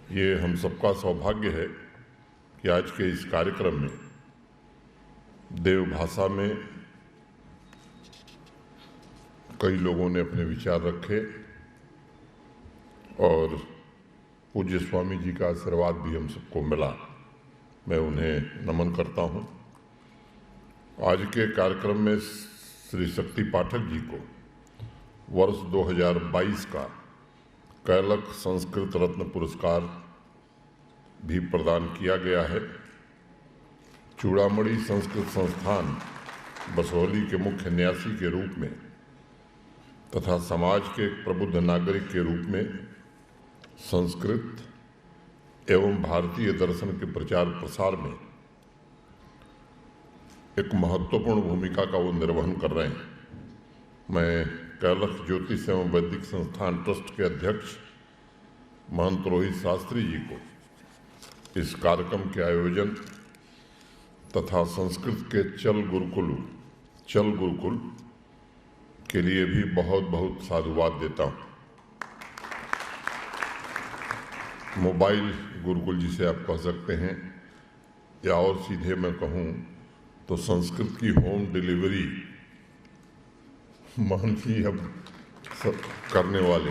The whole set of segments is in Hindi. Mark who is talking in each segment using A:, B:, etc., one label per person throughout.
A: ये हम सबका सौभाग्य है कि आज के इस कार्यक्रम में देवभाषा में कई लोगों ने अपने विचार रखे और पूज्य स्वामी जी का आशीर्वाद भी हम सबको मिला। मैं उन्हें नमन करता हूँ। आज के कार्यक्रम में श्री शक्ति पाठक जी को वर्ष 2022 का कैलक संस्कृत रत्न पुरस्कार भी प्रदान किया गया है। चूड़ामणि संस्कृत संस्थान बसोहली के मुख्य न्यासी के रूप में तथा समाज के एक प्रबुद्ध नागरिक के रूप में संस्कृत एवं भारतीय दर्शन के प्रचार प्रसार में एक महत्वपूर्ण भूमिका का वो निर्वहन कर रहे हैं। मैं कैलक ज्योतिष एवं वैदिक संस्थान ट्रस्ट के अध्यक्ष महंत रोहित शास्त्री जी को इस कार्यक्रम के आयोजन तथा संस्कृत के चल गुरुकुल के लिए भी बहुत बहुत साधुवाद देता हूँ। मोबाइल गुरुकुल जिसे आप कह सकते हैं, या और सीधे मैं कहूँ तो संस्कृत की होम डिलीवरी महंत जी अब करने वाले।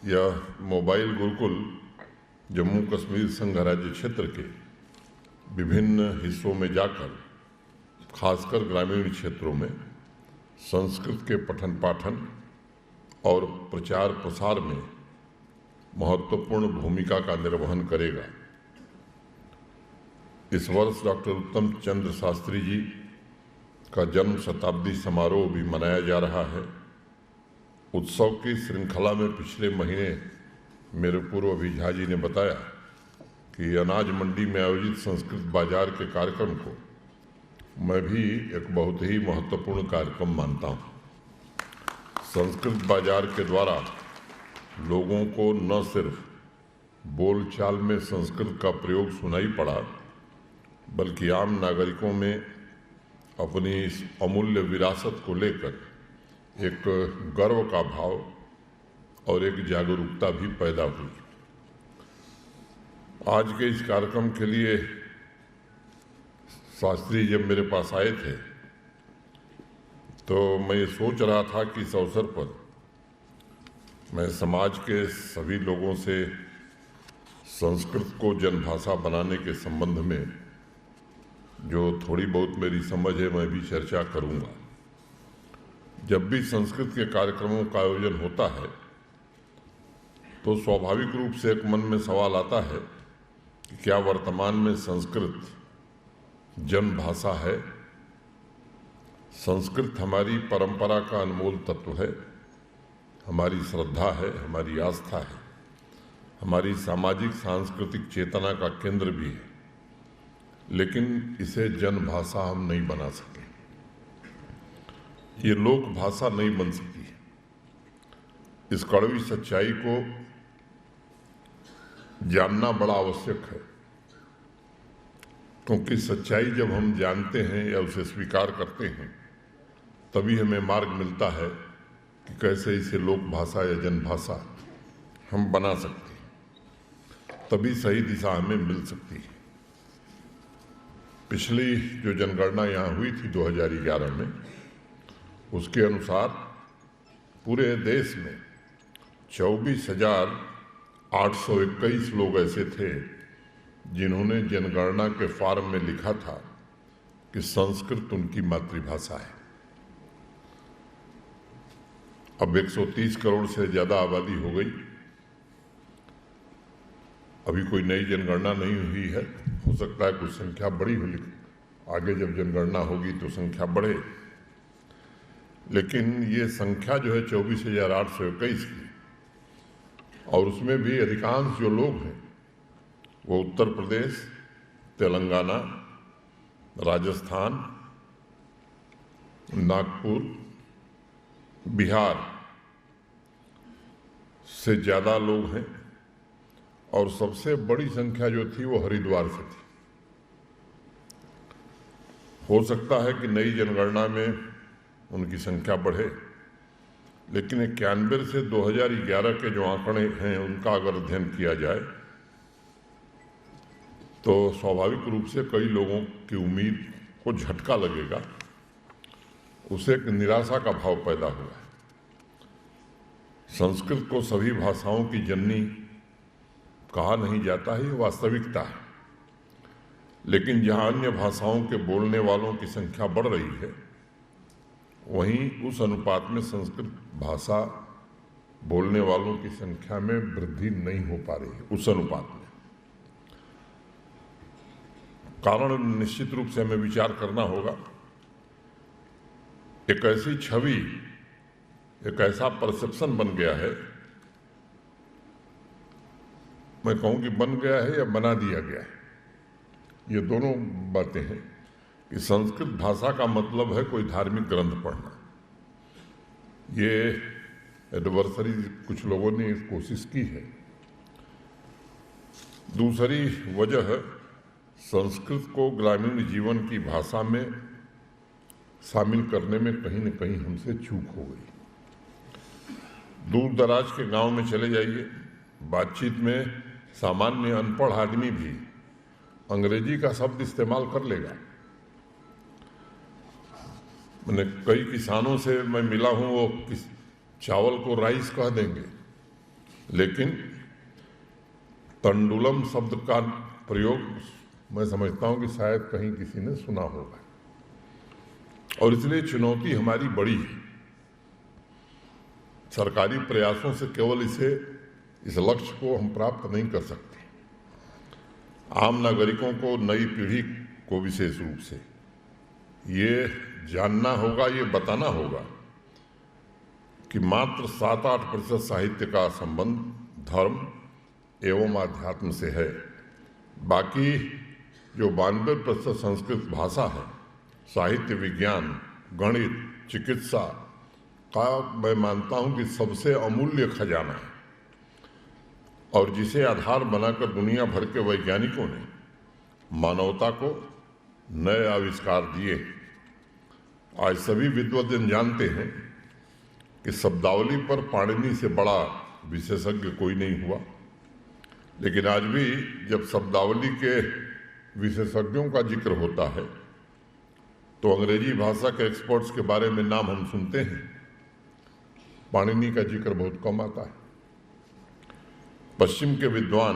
A: यह मोबाइल गुरुकुल जम्मू कश्मीर संघ राज्य क्षेत्र के विभिन्न हिस्सों में जाकर खासकर ग्रामीण क्षेत्रों में संस्कृत के पठन पाठन और प्रचार प्रसार में महत्वपूर्ण भूमिका का निर्वहन करेगा। इस वर्ष डॉक्टर उत्तम चंद्र शास्त्री जी का जन्म शताब्दी समारोह भी मनाया जा रहा है। उत्सव की श्रृंखला में पिछले महीने मेरे पूर्व अभिझा जी ने बताया कि अनाज मंडी में आयोजित संस्कृत बाजार के कार्यक्रम को मैं भी एक बहुत ही महत्वपूर्ण कार्यक्रम मानता हूँ। संस्कृत बाजार के द्वारा लोगों को न सिर्फ बोलचाल में संस्कृत का प्रयोग सुनाई पड़ा, बल्कि आम नागरिकों में अपनी इस अमूल्य विरासत को लेकर एक गर्व का भाव और एक जागरूकता भी पैदा हुई। आज के इस कार्यक्रम के लिए शास्त्री जब मेरे पास आए थे तो मैं ये सोच रहा था कि इस अवसर पर मैं समाज के सभी लोगों से संस्कृत को जनभाषा बनाने के संबंध में जो थोड़ी बहुत मेरी समझ है मैं भी चर्चा करूंगा। जब भी संस्कृत के कार्यक्रमों का आयोजन होता है तो स्वाभाविक रूप से एक मन में सवाल आता है कि क्या वर्तमान में संस्कृत जनभाषा है? संस्कृत हमारी परंपरा का अनमोल तत्व है, हमारी श्रद्धा है, हमारी आस्था है, हमारी सामाजिक सांस्कृतिक चेतना का केंद्र भी है, लेकिन इसे जनभाषा हम नहीं बना सके। ये लोक भाषा नहीं बन सकती है। इस कड़वी सच्चाई को जानना बड़ा आवश्यक है, क्योंकि सच्चाई जब हम जानते हैं या उसे स्वीकार करते हैं तभी हमें मार्ग मिलता है कि कैसे इसे लोक भाषा या जनभाषा हम बना सकते हैं, तभी सही दिशा हमें मिल सकती है। पिछली जो जनगणना यहाँ हुई थी 2011 में, उसके अनुसार पूरे देश में 24,821 लोग ऐसे थे जिन्होंने जनगणना के फॉर्म में लिखा था कि संस्कृत उनकी मातृभाषा है। अब 130 करोड़ से ज़्यादा आबादी हो गई। अभी कोई नई जनगणना नहीं हुई है, हो सकता है कुछ संख्या बड़ी हो, लेकिन आगे जब जनगणना होगी तो संख्या बढ़े। लेकिन ये संख्या जो है 24,821 की, और उसमें भी अधिकांश जो लोग हैं वो उत्तर प्रदेश, तेलंगाना, राजस्थान, नागपुर, बिहार से ज़्यादा लोग हैं, और सबसे बड़ी संख्या जो थी वो हरिद्वार से थी। हो सकता है कि नई जनगणना में उनकी संख्या बढ़े, लेकिन 91 से 2011 के जो आंकड़े हैं उनका अगर अध्ययन किया जाए तो स्वाभाविक रूप से कई लोगों की उम्मीद को झटका लगेगा, उसे एक निराशा का भाव पैदा हुआ है। संस्कृत को सभी भाषाओं की जननी कहा नहीं जाता है, ये वास्तविकता है, लेकिन जहाँ अन्य भाषाओं के बोलने वालों की संख्या बढ़ रही है वहीं उस अनुपात में संस्कृत भाषा बोलने वालों की संख्या में वृद्धि नहीं हो पा रही है। उस अनुपात में कारण निश्चित रूप से हमें विचार करना होगा। एक ऐसी छवि, एक ऐसा परसेप्शन बन गया है, मैं कहूँ कि बन गया है या बना दिया गया है, ये दोनों बातें हैं कि संस्कृत भाषा का मतलब है कोई धार्मिक ग्रंथ पढ़ना। ये एडवर्सरी कुछ लोगों ने कोशिश की है। दूसरी वजह, संस्कृत को ग्रामीण जीवन की भाषा में शामिल करने में कहीं न कहीं हमसे चूक हो गई। दूर दराज के गांव में चले जाइए, बातचीत में सामान्य अनपढ़ आदमी भी अंग्रेजी का शब्द इस्तेमाल कर लेगा। मैंने कई किसानों से मैं मिला हूं, वो चावल को राइस कह देंगे, लेकिन तंडुलम शब्द का प्रयोग मैं समझता हूं कि शायद कहीं किसी ने सुना होगा। और इसलिए चुनौती हमारी बड़ी है। सरकारी प्रयासों से केवल इस लक्ष्य को हम प्राप्त नहीं कर सकते। आम नागरिकों को, नई पीढ़ी को विशेष रूप से ये जानना होगा, ये बताना होगा कि मात्र 7-8% साहित्य का संबंध धर्म एवं आध्यात्म से है। बाकी जो 92% संस्कृत भाषा है, साहित्य, विज्ञान, गणित, चिकित्सा का मैं मानता हूं कि सबसे अमूल्य खजाना है और जिसे आधार बनाकर दुनिया भर के वैज्ञानिकों ने मानवता को नए आविष्कार दिए। आज सभी विद्वजन जानते हैं कि शब्दावली पर पाणिनि से बड़ा विशेषज्ञ कोई नहीं हुआ, लेकिन आज भी जब शब्दावली के विशेषज्ञों का जिक्र होता है तो अंग्रेजी भाषा के एक्सपर्ट्स के बारे में नाम हम सुनते हैं, पाणिनि का जिक्र बहुत कम आता है। पश्चिम के विद्वान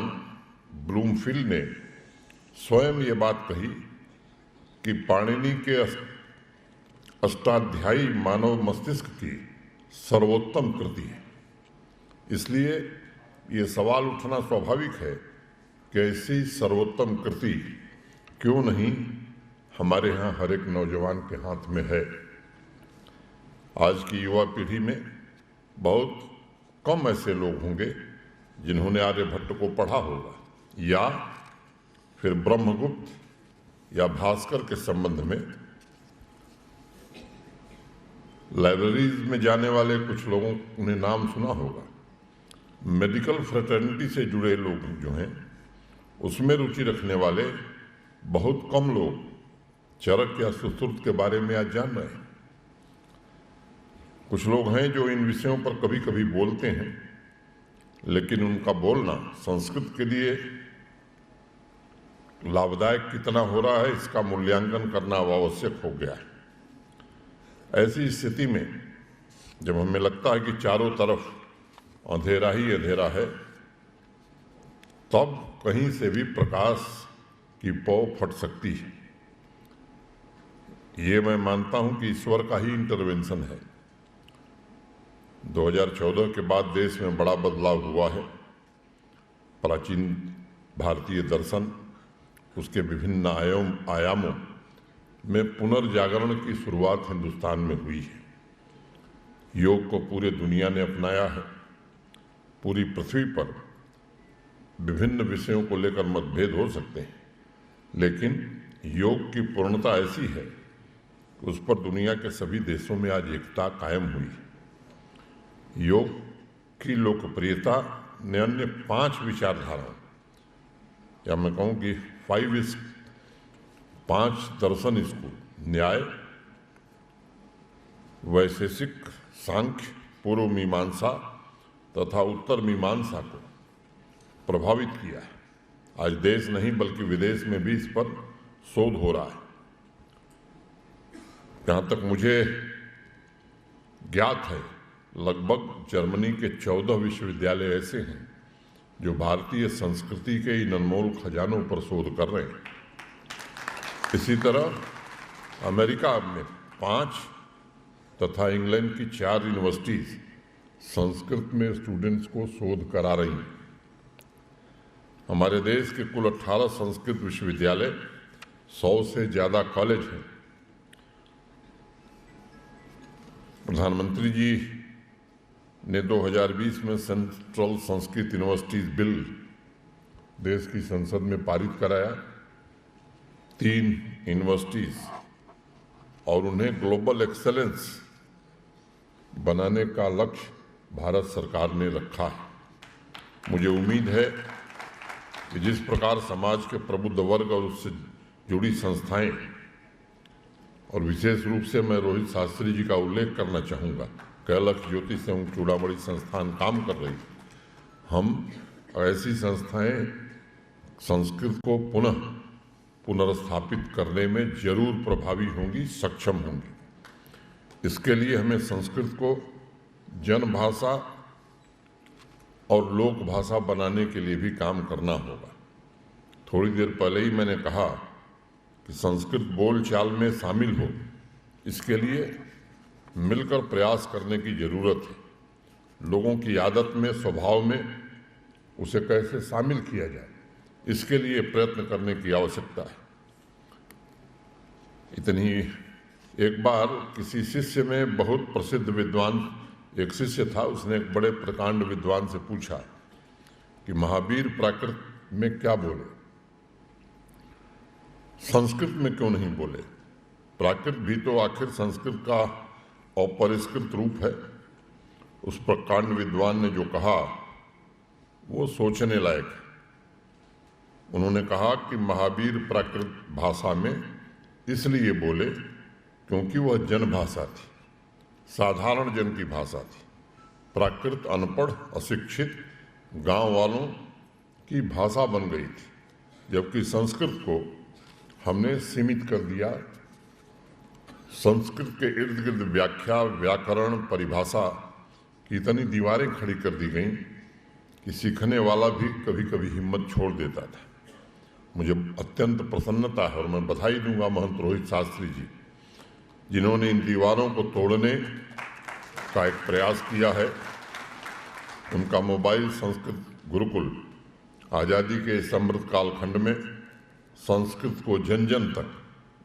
A: ब्लूमफील्ड ने स्वयं ये बात कही कि पाणिनि के अष्टाध्यायी मानव मस्तिष्क की सर्वोत्तम कृति है। इसलिए ये सवाल उठना स्वाभाविक है कि ऐसी सर्वोत्तम कृति क्यों नहीं हमारे यहाँ हर एक नौजवान के हाथ में है। आज की युवा पीढ़ी में बहुत कम ऐसे लोग होंगे जिन्होंने आर्यभट्ट को पढ़ा होगा या फिर ब्रह्मगुप्त या भास्कर के संबंध में लाइब्रेरीज में जाने वाले कुछ लोगों ने नाम सुना होगा। मेडिकल फ्रेटर्निटी से जुड़े लोग जो हैं उसमें रुचि रखने वाले बहुत कम लोग चरक या सुश्रुत के बारे में आज जान रहे हैं। कुछ लोग हैं जो इन विषयों पर कभी कभी बोलते हैं, लेकिन उनका बोलना संस्कृत के लिए लाभदायक कितना हो रहा है इसका मूल्यांकन करना आवश्यक हो गया है। ऐसी स्थिति में जब हमें लगता है कि चारों तरफ अंधेरा ही अंधेरा है, तब कहीं से भी प्रकाश की पौ फट सकती है। ये मैं मानता हूं कि ईश्वर का ही इंटरवेंशन है। 2014 के बाद देश में बड़ा बदलाव हुआ है। प्राचीन भारतीय दर्शन, उसके विभिन्न आयामों में पुनर्जागरण की शुरुआत हिंदुस्तान में हुई है। योग को पूरे दुनिया ने अपनाया है। पूरी पृथ्वी पर विभिन्न विषयों को लेकर मतभेद हो सकते हैं, लेकिन योग की पूर्णता ऐसी है कि उस पर दुनिया के सभी देशों में आज एकता कायम हुई है। योग की लोकप्रियता ने अन्य 5 विचारधाराओं, या मैं कहूँ कि 5 दर्शन इसको, न्याय, वैशेषिक, सांख्य, पूर्व मीमांसा तथा उत्तर मीमांसा को प्रभावित किया है। आज देश नहीं बल्कि विदेश में भी इस पर शोध हो रहा है। जहाँ तक मुझे ज्ञात है, लगभग जर्मनी के 14 विश्वविद्यालय ऐसे हैं जो भारतीय संस्कृति के इन अनमोल खजानों पर शोध कर रहे हैं। इसी तरह अमेरिका में 5 तथा इंग्लैंड की 4 यूनिवर्सिटीज संस्कृत में स्टूडेंट्स को शोध करा रही हैं। हमारे देश के कुल 18 संस्कृत विश्वविद्यालय, 100 से ज़्यादा कॉलेज हैं। प्रधानमंत्री जी ने 2020 में सेंट्रल संस्कृत यूनिवर्सिटीज बिल देश की संसद में पारित कराया। 3 यूनिवर्सिटीज और उन्हें ग्लोबल एक्सेलेंस बनाने का लक्ष्य भारत सरकार ने रखा है। मुझे उम्मीद है कि जिस प्रकार समाज के प्रबुद्ध वर्ग और उससे जुड़ी संस्थाएं, और विशेष रूप से मैं रोहित शास्त्री जी का उल्लेख करना चाहूँगा, कैलाश ज्योति एवं चूड़ामणि संस्थान काम कर रही। हम ऐसी संस्थाएं संस्कृत को पुनर्स्थापित करने में जरूर प्रभावी होंगी, सक्षम होंगी। इसके लिए हमें संस्कृत को जनभाषा और लोक भाषा बनाने के लिए भी काम करना होगा। थोड़ी देर पहले ही मैंने कहा कि संस्कृत बोलचाल में शामिल हो, इसके लिए मिलकर प्रयास करने की जरूरत है। लोगों की आदत में, स्वभाव में उसे कैसे शामिल किया जाए, इसके लिए प्रयत्न करने की आवश्यकता है। इतनी एक बार किसी शिष्य में बहुत प्रसिद्ध विद्वान एक शिष्य था, उसने एक बड़े प्रकांड विद्वान से पूछा कि महावीर प्राकृत में क्या बोले, संस्कृत में क्यों नहीं बोले? प्राकृत भी तो आखिर संस्कृत का अपरिष्कृत रूप है। उस प्रकांड विद्वान ने जो कहा वो सोचने लायक है। उन्होंने कहा कि महावीर प्राकृत भाषा में इसलिए बोले क्योंकि वह जनभाषा थी, साधारण जन की भाषा थी। प्राकृत अनपढ़, अशिक्षित गांव वालों की भाषा बन गई थी, जबकि संस्कृत को हमने सीमित कर दिया। संस्कृत के इर्द गिर्द व्याख्या, व्याकरण, परिभाषा की इतनी दीवारें खड़ी कर दी गईं कि सीखने वाला भी कभी कभी हिम्मत छोड़ देता था। मुझे अत्यंत प्रसन्नता है और मैं बधाई दूंगा महंत रोहित शास्त्री जी, जिन्होंने इन दीवारों को तोड़ने का एक प्रयास किया है। उनका मोबाइल संस्कृत गुरुकुल आज़ादी के समृद्ध कालखंड में संस्कृत को जन जन तक,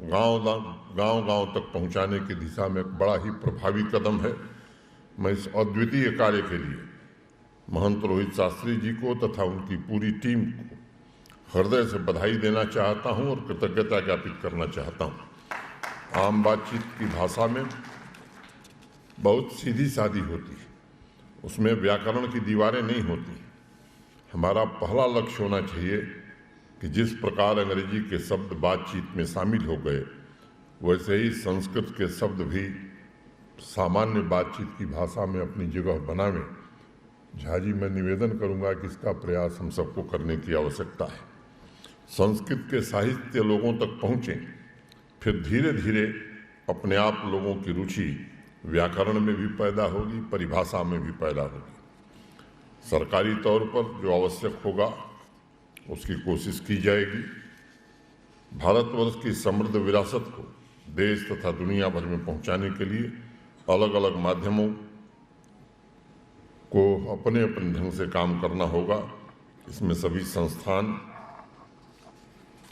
A: गांव तक पहुंचाने की दिशा में एक बड़ा ही प्रभावी कदम है। मैं इस अद्वितीय कार्य के लिए महंत रोहित शास्त्री जी को तथा उनकी पूरी टीम को हृदय से बधाई देना चाहता हूं और कृतज्ञता ज्ञापित करना चाहता हूं। आम बातचीत की भाषा में बहुत सीधी सादी होती है, उसमें व्याकरण की दीवारें नहीं होती। हमारा पहला लक्ष्य होना चाहिए कि जिस प्रकार अंग्रेजी के शब्द बातचीत में शामिल हो गए, वैसे ही संस्कृत के शब्द भी सामान्य बातचीत की भाषा में अपनी जगह बनावें। झाजी, मैं निवेदन करूंगा कि इसका प्रयास हम सबको करने की आवश्यकता है। संस्कृत के साहित्य लोगों तक पहुँचे, फिर धीरे धीरे अपने आप लोगों की रुचि व्याकरण में भी पैदा होगी, परिभाषा में भी पैदा होगी। सरकारी तौर पर जो आवश्यक होगा उसकी कोशिश की जाएगी। भारतवर्ष की समृद्ध विरासत को देश तथा दुनिया भर में पहुंचाने के लिए अलग अलग माध्यमों को अपने अपने ढंग से काम करना होगा। इसमें सभी संस्थान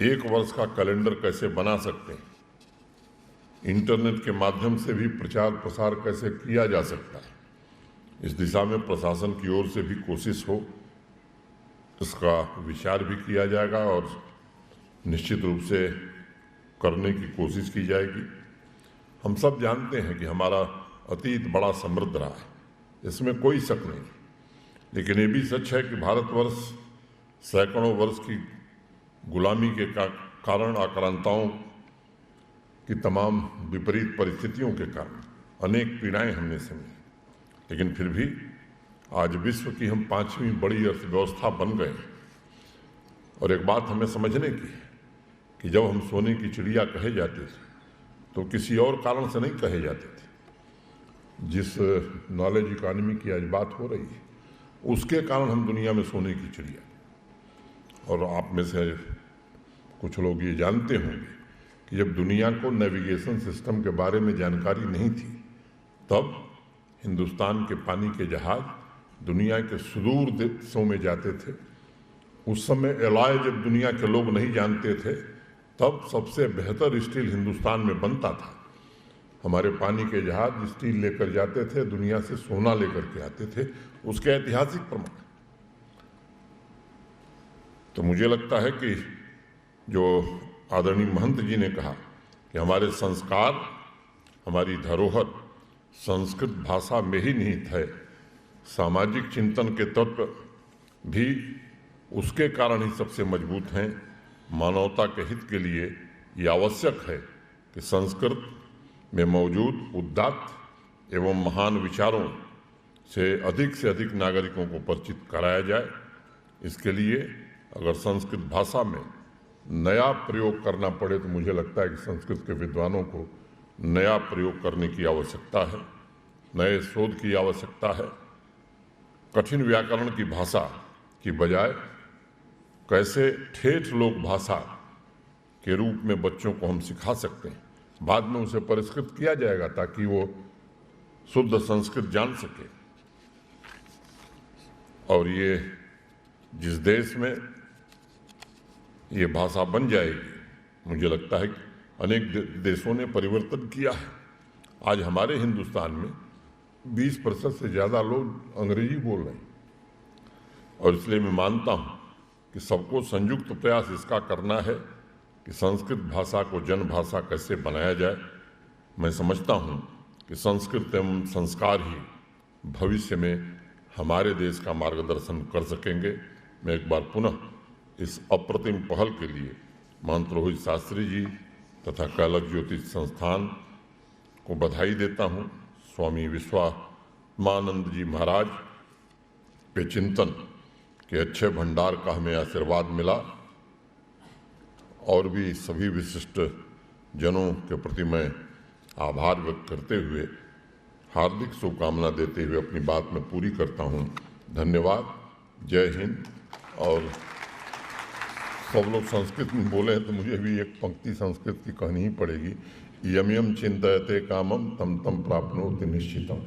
A: एक वर्ष का कैलेंडर कैसे बना सकते हैं, इंटरनेट के माध्यम से भी प्रचार प्रसार कैसे किया जा सकता है, इस दिशा में प्रशासन की ओर से भी कोशिश हो, इसका विचार भी किया जाएगा और निश्चित रूप से करने की कोशिश की जाएगी। हम सब जानते हैं कि हमारा अतीत बड़ा समृद्ध रहा है, इसमें कोई शक नहीं, लेकिन ये भी सच है कि भारतवर्ष सैकड़ों वर्ष की गुलामी के कारण, आक्रांताओं की तमाम विपरीत परिस्थितियों के कारण अनेक पीड़ाएं हमने सही। लेकिन फिर भी आज विश्व की हम 5वीं बड़ी अर्थव्यवस्था बन गए। और एक बात हमें समझने की है कि जब हम सोने की चिड़िया कहे जाते थे तो किसी और कारण से नहीं कहे जाते थे। जिस नॉलेज इकॉनमी की आज बात हो रही है उसके कारण हम दुनिया में सोने की चिड़िया। और आप में से कुछ लोग ये जानते होंगे कि जब दुनिया को नेविगेशन सिस्टम के बारे में जानकारी नहीं थी तब हिंदुस्तान के पानी के जहाज दुनिया के सुदूर देशों में जाते थे। उस समय एलॉय जब दुनिया के लोग नहीं जानते थे तब सबसे बेहतर स्टील हिंदुस्तान में बनता था। हमारे पानी के जहाज स्टील लेकर जाते थे, दुनिया से सोना लेकर के आते थे। उसके ऐतिहासिक प्रमाण। तो मुझे लगता है कि जो आदरणीय महंत जी ने कहा कि हमारे संस्कार, हमारी धरोहर संस्कृत भाषा में ही निहित है, सामाजिक चिंतन के तत्व भी उसके कारण ही सबसे मजबूत हैं। मानवता के हित के लिए ये आवश्यक है कि संस्कृत में मौजूद उदात्त एवं महान विचारों से अधिक नागरिकों को परिचित कराया जाए। इसके लिए अगर संस्कृत भाषा में नया प्रयोग करना पड़े तो मुझे लगता है कि संस्कृत के विद्वानों को नया प्रयोग करने की आवश्यकता है, नए शोध की आवश्यकता है। कठिन व्याकरण की भाषा की बजाय कैसे ठेठ लोक भाषा के रूप में बच्चों को हम सिखा सकते हैं, बाद में उसे परिष्कृत किया जाएगा ताकि वो शुद्ध संस्कृत जान सके। और ये जिस देश में ये भाषा बन जाएगी, मुझे लगता है कि अनेक देशों ने परिवर्तन किया है। आज हमारे हिंदुस्तान में 20% से ज़्यादा लोग अंग्रेजी बोल रहे हैं। और इसलिए मैं मानता हूँ कि सबको संयुक्त प्रयास इसका करना है कि संस्कृत भाषा को जन भाषा कैसे बनाया जाए। मैं समझता हूँ कि संस्कृत एवं संस्कार ही भविष्य में हमारे देश का मार्गदर्शन कर सकेंगे। मैं एक बार पुनः इस अप्रतिम पहल के लिए महंत रोहित शास्त्री जी तथा कैलक ज्योतिष संस्थान को बधाई देता हूँ। स्वामी विश्वात्मानंद जी महाराज के चिंतन के अच्छे भंडार का हमें आशीर्वाद मिला। और भी सभी विशिष्ट जनों के प्रति मैं आभार व्यक्त करते हुए हार्दिक शुभकामना देते हुए अपनी बात में पूरी करता हूँ। धन्यवाद। जय हिंद। और सब लोग संस्कृत में बोले हैं तो मुझे भी एक पंक्ति संस्कृत की कहनी ही पड़ेगी। यम यम चिंतयते कामम तम तम प्राप्नोति निश्चितम।